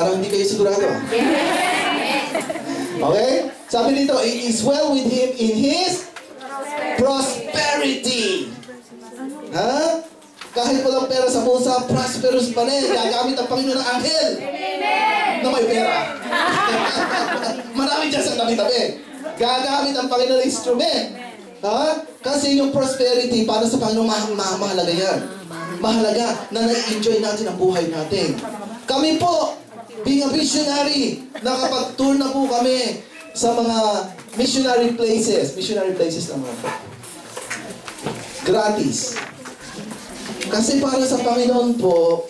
Parang hindi kayo sigurado. Okay? Sabi dito, it is well with him in his prosperity. Ha? Kahit walang pera sa bulsa, prosperous pa rin. Gagamit ang Panginoon ng anghel na may pera. Marami dyan sa tabi-tabi. Gagamit ang Panginoon ng instrument. Ha? Kasi yung prosperity, para sa Panginoon, mahalaga yan. Mahalaga na na-enjoy natin ang buhay natin. Kami po, being a missionary, nakapag-tour na po kami sa mga missionary places. Missionary places naman. Gratis. Kasi para sa Panginoon po,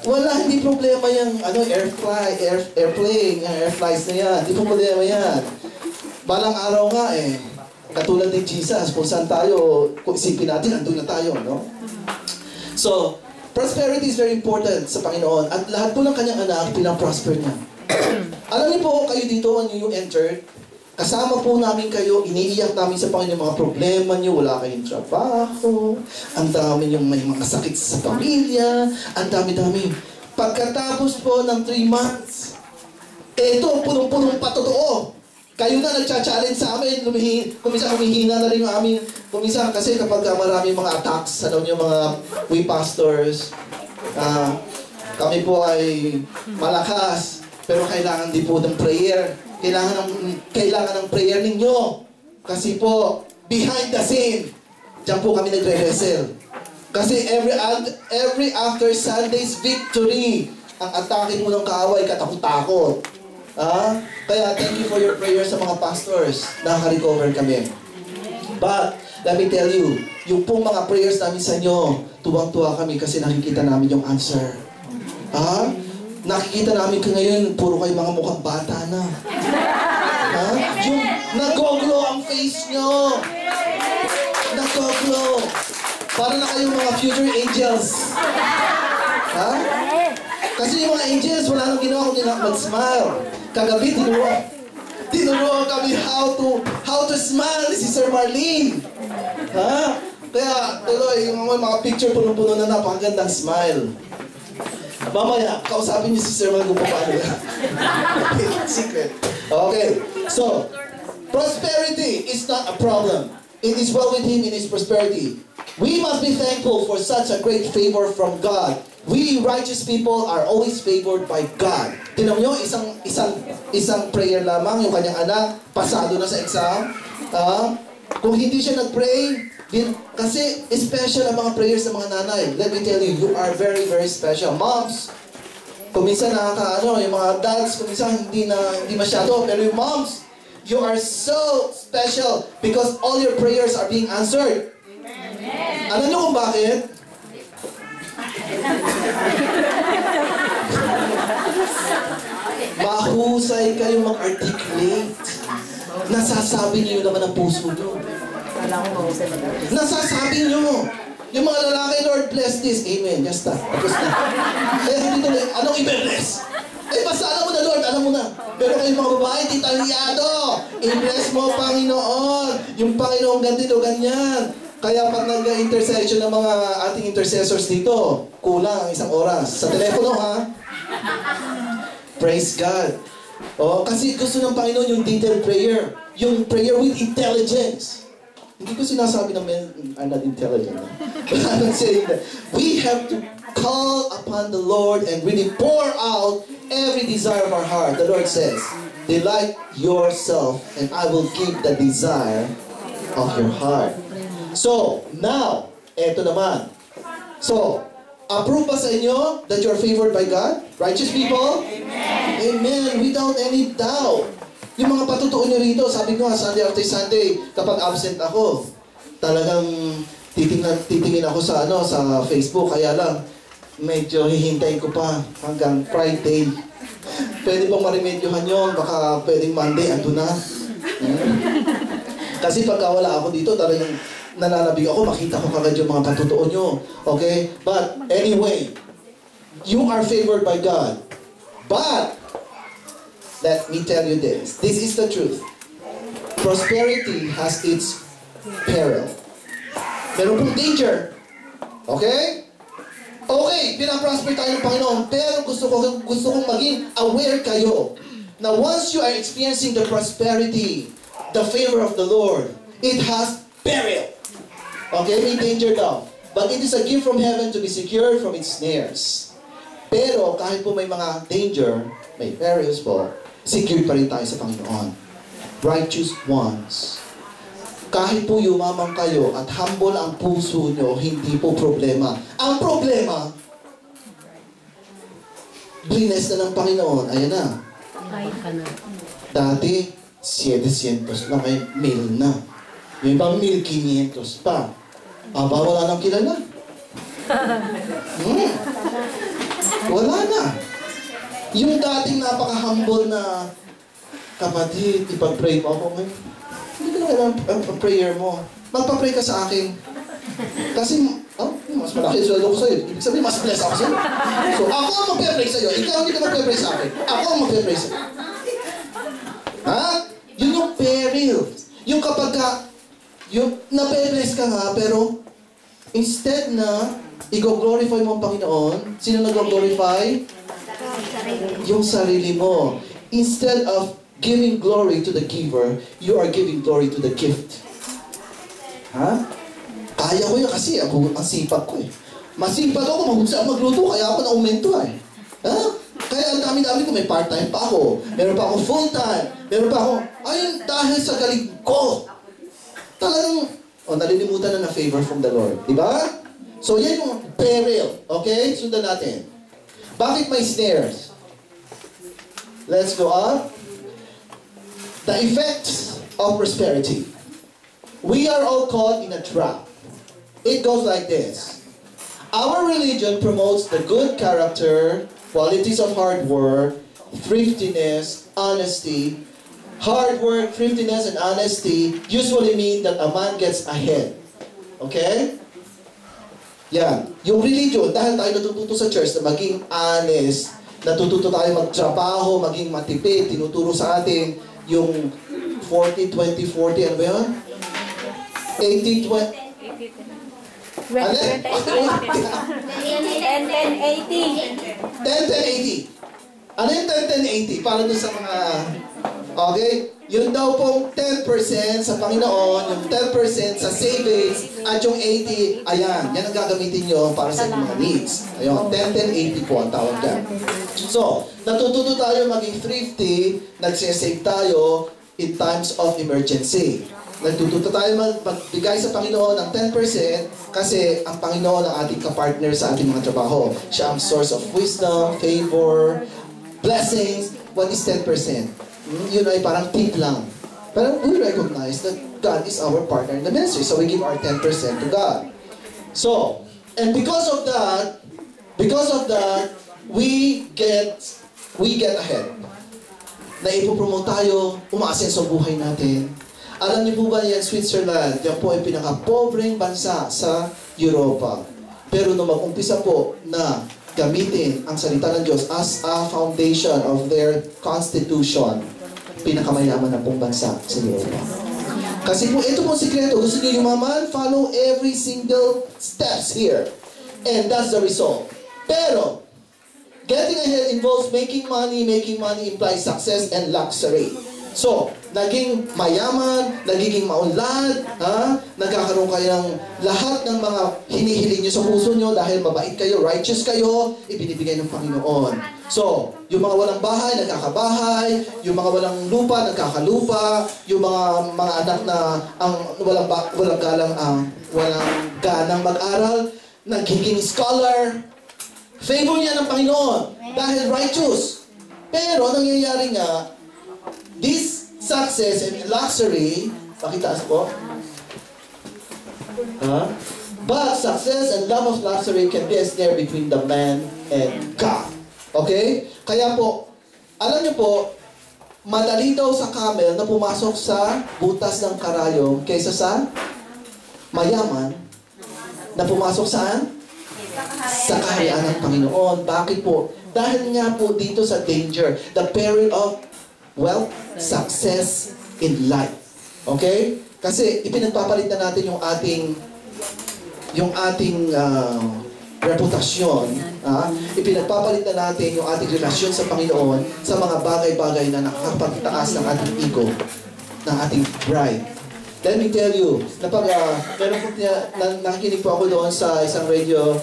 hindi problema yung airplane, air flights na yan. Hindi po problema yan. Balang araw nga katulad ni Jesus, kung saan tayo, kung isipin natin, andun na tayo, no? So, prosperity is very important sa Panginoon. At lahat po ng kanyang anak, pinaprosper niya. Alam niyo po, kayo dito, when you entered, kasama po namin kayo, iniiyak namin sa Panginoon mga problema niyo, wala kayong trabaho, ang dami niyong may mga sakit sa pamilya, ang dami-dami. Pagkatapos po ng 3 months, ito, punong-punong patotoo. Kayo na nagcha-challenge sa amin, kuminsan humihina na rin yung amin. Kuminsan kasi kapag maraming mga attacks, mga we pastors, kami po ay malakas, pero kailangan din po ng prayer. Kailangan ng prayer ninyo. Kasi po, behind the scene, diyan po kami nagre-wrestle. Kasi every after Sunday's victory, ang atake mo ng kaaway, katakot-takot. Kaya thank you for your prayers sa mga pastors. Nakaka-recover kami. But, let me tell you, yung pong mga prayers namin sa inyo, tuwang-tuwa kami kasi nakikita namin yung answer. Nakikita namin ngayon, puro kayo mga mukhang bata na. Yung nag-glow ang face nyo. Nag-glow. Para na kayong mga future angels. Kasi yung mga angels, wala nang ginawa kundi mag-smile. Kagabi, tinuruan kami how to smile si Sir Marlene. Kaya, tuloy, yung mga picture puno-puno na napakagandang smile. Mamaya, kausapin niyo si Sir Marlene kung paano yan. Secret. Okay, so, prosperity is not a problem. It is well with him in his prosperity. We must be thankful for such a great favor from God. We righteous people are always favored by God. Tingnan niyo, isang prayer lamang, yung kanyang anak, pasado na sa exam. Kung hindi siya nag-pray, kasi special ang mga prayers ng mga nanay. Let me tell you, you are very, very special. Moms, kuminsan yung mga dads, kuminsan hindi masyado, pero yung moms, you are so special because all your prayers are being answered. Amen. Alam niyo kung bakit? Mahusay kayo mag-articulate. Nasasabi niyo naman ang puso niyo. Nasasabi niyo. Yung mga lalaki, Lord, bless this. Amen. Just that. Tapos na. Hindi tuloy. Anong i-bless? Basta alam mo na, Lord. Alam mo na. Pero kayong mga babae, detalyado. I-bless mo, Panginoon. Yung Panginoon ganito, ganyan. Kaya pag nag-intercession ng mga ating intercessors dito, kulang 1 oras. Sa telepono, ha? Praise God. Kasi gusto ng Panginoon yung detailed prayer. Yung prayer with intelligence. Hindi ko sinasabi na men are not intelligent. But I'm not saying that. We have to call upon the Lord and really pour out every desire of our heart. The Lord says, delight yourself and I will give the desire of your heart. So, now, eto naman. So, approve ba sa inyo that you're favored by God? Righteous people? Amen. Amen. Without any doubt. Yung mga patutuon nyo rito, sabi ko nga, Sunday after Sunday, kapag absent ako, talagang titingin ako sa Facebook, kaya lang, medyo hihintayin ko pa hanggang Friday. Pwede bang marimedyohan yun? Baka pwedeng Monday, ando na. Kasi pagka wala ako dito, talagang nananabig ako, makita ko kagad yung mga patutuon nyo. Okay? But, anyway, you are favored by God. But, let me tell you this. This is the truth. Prosperity has its peril. Meron pong danger. Okay? Okay, pinaprosper tayo ng Panginoon, pero gusto kong maging aware kayo na once you are experiencing the prosperity, the favor of the Lord, it has peril. Okay, may danger daw. But it is a gift from heaven to be secured from its snares. Pero kahit po may mga danger, may perils po, secured pa rin tayo sa Panginoon. Righteous ones. Kahit po yumaman kayo at humble ang puso nyo, hindi po problema. Ang problema, bless na ng Panginoon. Ayan na. Kahit ka na. Dati, 700 lang, may 1,000 na. Yung ibang 1,500 pa. Aba, wala nang kilala. Wala na. Yung dating napaka-humble na kapatid, ipag-pray mo ako, hindi ko na ang prayer mo. Magpa-pray ka sa akin. Kasi, mas malaki yung sweldo ko sa'yo. Ibig sabihin, mas bless ako sa'yo. So, ako ang magpe-pray sa'yo. Ikaw hindi ka magpe-pray sa akin. Ako ang magpe-pray sa'yo. Ha? Yun yung peril. Yung kapag ka, yung nape-bless ka nga, pero instead na i-glorify mo ang Panginoon, sino nag-glorify? Yung sarili mo. Instead of giving glory to the giver, you are giving glory to the gift. Ha? Kaya ko yun kasi ang sipag ko eh. Masipag ako, mahusay ako magluto, kaya ako na-aumento eh. Ha? Kaya ang dami-dami ko, may part-time pa ako. Meron pa ako full-time. Meron pa ako, ayun, dahil sa galing ko. Talagang, nalilimutan na favor from the Lord. Diba? So, yan yung peril. Okay? Sundan natin. Bakit may snares? Let's go up. The effects of prosperity. We are all caught in a trap. It goes like this. Our religion promotes the good character, qualities of hard work, thriftiness, honesty. Hard work, thriftiness, and honesty usually mean that a man gets ahead. Okay? Yan. Yung religion, dahil tayo natututo sa church na maging honest, natututo tayo magtrabaho, maging matipid, tinuturo sa atin yung 40-20-40, ano ba yun? 80-20... 10-10-80. 10-10-80. Ano yung 10-10-80? Para dun sa mga... Okay? Yun daw pong 10% sa Panginoon, yung 10% sa savings, at yung 80, ayan, yan ang gagamitin nyo para sa mga needs. Ayun, 10-10-80 po ang tawag dyan. So, natututo tayo maging thrifty, nagsisave tayo in times of emergency. Nagtututo tayo magbigay sa Panginoon ng 10% kasi ang Panginoon ang ating kapartner sa ating mga trabaho. Siya ang source of wisdom, favor, blessings. What is 10%? Yun ay parang tip lang. Pero we recognize that God is our partner in the ministry. So we give our 10% to God. So, and because of that, we get ahead. Naipopromote tayo, umaasenso ang buhay natin. Alam niyo po ba yan, Switzerland, yan po ay pinaka-pobreng bansa sa Europa. Pero nung mag-umpisa po na gamitin ang salita ng Diyos as a foundation of their constitution, pinakamayaman na pong bansa sa Europa. Kasi po, ito pong sikreto. Gusto niyo yumaman? Follow every single steps here. And that's the result. Pero, getting ahead involves making money. Making money implies success and luxury. So, naging mayaman, nagiging maunlad, nagkakaroon kayo ng lahat ng mga hinihiling nyo sa puso nyo dahil mabait kayo, righteous kayo, ibinibigay ng Panginoon. So, yung mga walang bahay, nagkakabahay, yung mga walang lupa, nagkakalupa, yung mga anak na ang walang ganang mag-aral, nagiging scholar, favor niya ng Panginoon dahil righteous. Pero, nangyayari nga, this success and luxury, pakitaas po. But success and love of luxury can be a snare between the man and God. Okay? Kaya po, alam niyo po, madali daw sa camel na pumasok sa butas ng karayom kaysa sa mayaman na pumasok saan? Sa kaharian ng Panginoon. Bakit po? Dahil nga po dito sa danger, the peril of wealth, success in life. Okay? Kasi ipinagpapalit na natin yung ating reputasyon, ipinagpapalit na natin yung ating relasyon sa Panginoon sa mga bagay-bagay na nakakapagtaas ng ating ego, ng ating pride. Let me tell you, meron po nakikinig po ako doon sa isang radio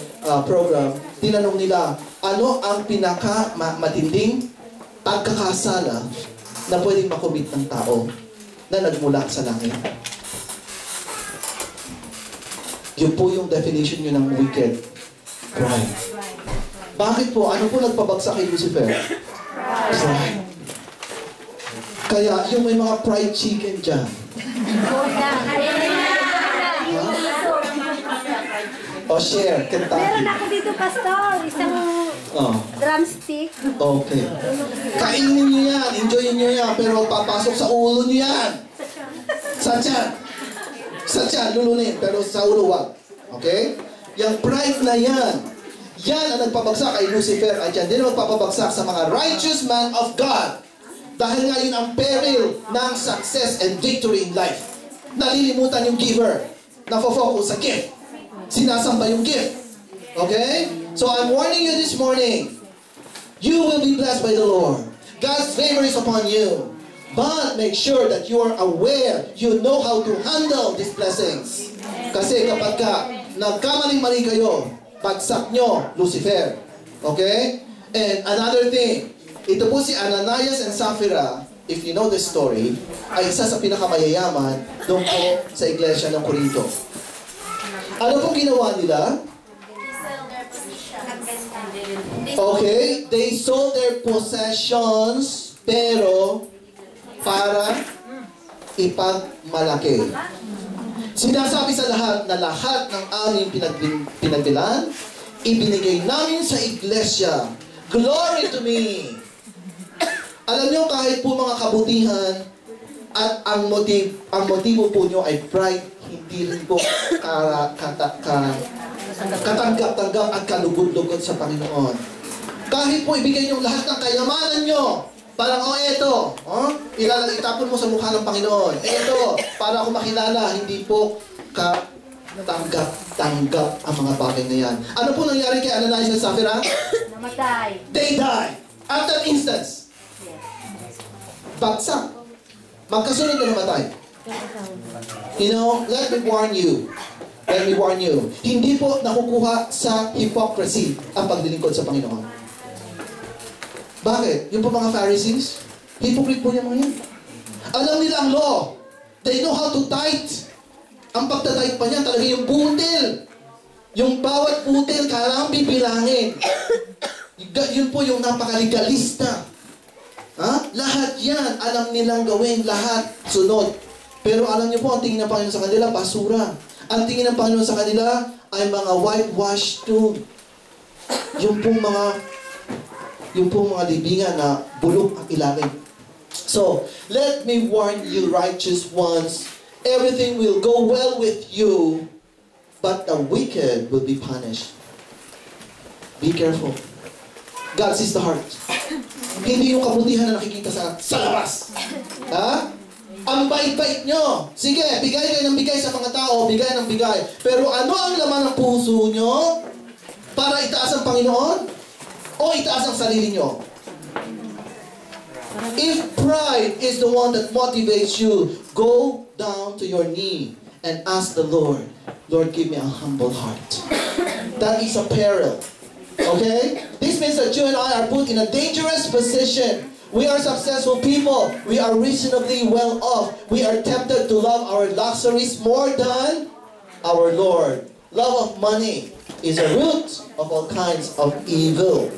program, tinanong nila, ano ang pinaka-matinding pagkakasala na pwedeng makomit ng tao na nagmula sa langit? Yun po yung definition nyo ng wicked. Pride. Bakit po? Ano po nagpabagsak kay Lucifer? Pride. Kaya yung may mga fried chicken dyan. O share, kanta. Meron ako dito, Pastor. Isang drumstick. Okay. Kainin nyo yan, enjoyin nyo yan, pero papasok sa ulo nyo yan. Sa tiyan. Sa tiyan, lulunin, pero sa ulo wag. Okay? Yung pride na yan, yan ang nagpabagsak kay Lucifer at yan din ang magpapabagsak sa mga righteous man of God. Dahil nga yun ang peril ng success and victory in life. Nalilimutan yung giver. Nafo-focus sa gift. Sinasamba yung gift. Okay? So I'm warning you this morning. You will be blessed by the Lord. God's favor is upon you. But make sure that you are aware, you know how to handle these blessings. Kasi kapag nagkamaling-mali kayo, bagsak nyo, Lucifer. Okay? And another thing, ito po si Ananias and Sapphira, if you know the story, ay isa sa pinakamayayaman doon po sa iglesia ng Corinto. Ano pong ginawa nila? Okay, they sold their possessions, pero para ipagmalaki. Sinasabi sa lahat na lahat ng aming pinagbilan, ibinigay namin sa iglesia. Glory to me! Alam niyo, kahit po mga kabutihan at ang motibo po niyo ay pride, hindi rin po katanggap-tanggap at kalugod-lugod sa Panginoon. Kahit po ibigay niyo lahat ng kayamanan niyo, parang, eto, itapon mo sa mukha ng Panginoon. Eto, para ako makilala, hindi po tanggap ang mga bagay na yan. Ano po nangyari kay Ananias and Sapphira? Namatay. They die. At that instance. Bagsak. Magkasunod na namatay. You know, let me warn you. Let me warn you. Hindi po nakukuha sa hypocrisy ang paglilingkod sa Panginoon. Bakit? Yung po mga Pharisees, hypocrite po yung mga yan. Alam nila ang law. They know how to tithe. Ang pagtatithe pa niya talaga yung butil. Yung bawat butil, kailangan bibilangin. Yun po yung napakalegalista. Lahat yan, alam nilang gawin, lahat sunod. Pero alam niyo po, ang tingin ng Panginoon sa kanila, basura. Ang tingin ng Panginoon sa kanila ay mga whitewashed tomb. Yung pong mga libingan na bulok ang ilalim. So, let me warn you, righteous ones, everything will go well with you, but the wicked will be punished. Be careful. God sees the heart. Hindi yung kabutihan na nakikita sa labas. Ang bait-bait nyo. Sige, bigay kayo ng bigay sa mga tao, bigay ng bigay. Pero ano ang laman ng puso nyo para itaas ang Panginoon? O itaas ang sarili nyo? If pride is the one that motivates you, go down to your knee and ask the Lord, Lord, give me a humble heart. That is a peril. Okay? This means that you and I are put in a dangerous position. We are successful people. We are reasonably well off. We are tempted to love our luxuries more than our Lord. Love of money is a root of all kinds of evil.